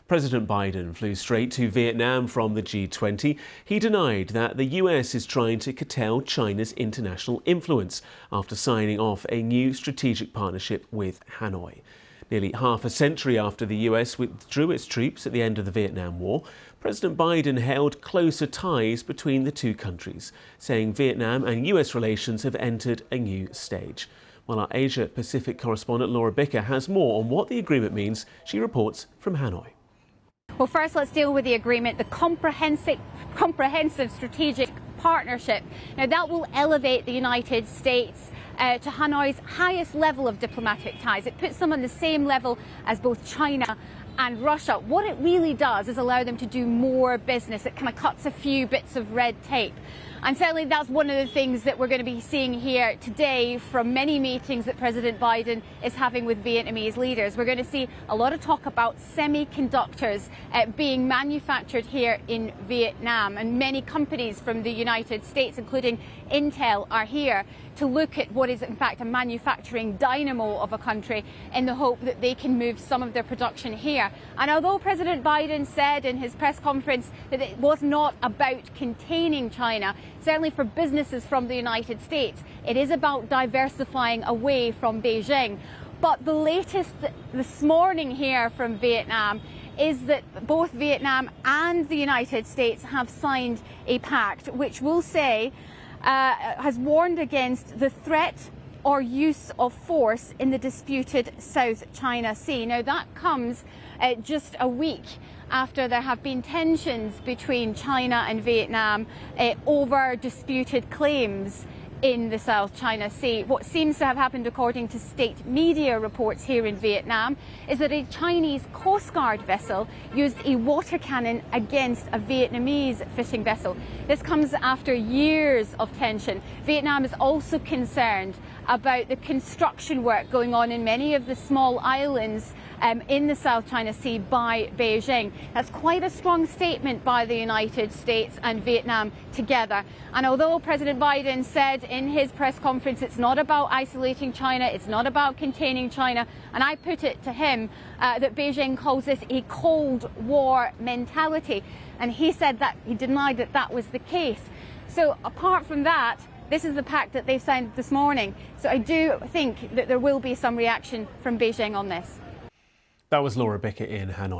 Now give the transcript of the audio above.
President Biden flew straight to Vietnam from the G20. He denied that the US is trying to curtail China's international influence after signing off a new strategic partnership with Hanoi. Nearly half a century after the US withdrew its troops at the end of the Vietnam War, President Biden hailed closer ties between the two countries, saying Vietnam and US relations have entered a new stage. While our Asia-Pacific correspondent Laura Bicker has more on what the agreement means, she reports from Hanoi. Well, first let's deal with the agreement, the comprehensive strategic partnership. Now that will elevate the United States to Hanoi's highest level of diplomatic ties. It puts them on the same level as both China and Russia. What it really does is allow them to do more business. It kind of cuts a few bits of red tape. And certainly that's one of the things that we're going to be seeing here today from many meetings that President Biden is having with Vietnamese leaders. We're going to see a lot of talk about semiconductors being manufactured here in Vietnam. And many companies from the United States, including Intel, are here to look at what is in fact a manufacturing dynamo of a country in the hope that they can move some of their production here. And although President Biden said in his press conference that it was not about containing China, certainly for businesses from the United States, it is about diversifying away from Beijing. But the latest this morning here from Vietnam is that both Vietnam and the United States have signed a pact which will say has warned against the threat or use of force in the disputed South China Sea. Now that comes just a week after there have been tensions between China and Vietnam over disputed claims in the South China Sea. What seems to have happened, according to state media reports here in Vietnam, is that a Chinese Coast Guard vessel used a water cannon against a Vietnamese fishing vessel. This comes after years of tension. Vietnam is also concerned about the construction work going on in many of the small islands in the South China Sea by Beijing. That's quite a strong statement by the United States and Vietnam together. And although President Biden said in his press conference it's not about isolating China, it's not about containing China, and I put it to him that Beijing calls this a Cold War mentality, and he said that he denied that that was the case. So apart from that, this is the pact that they've signed this morning. So I do think that there will be some reaction from Beijing on this. That was Laura Bicker in Hanoi.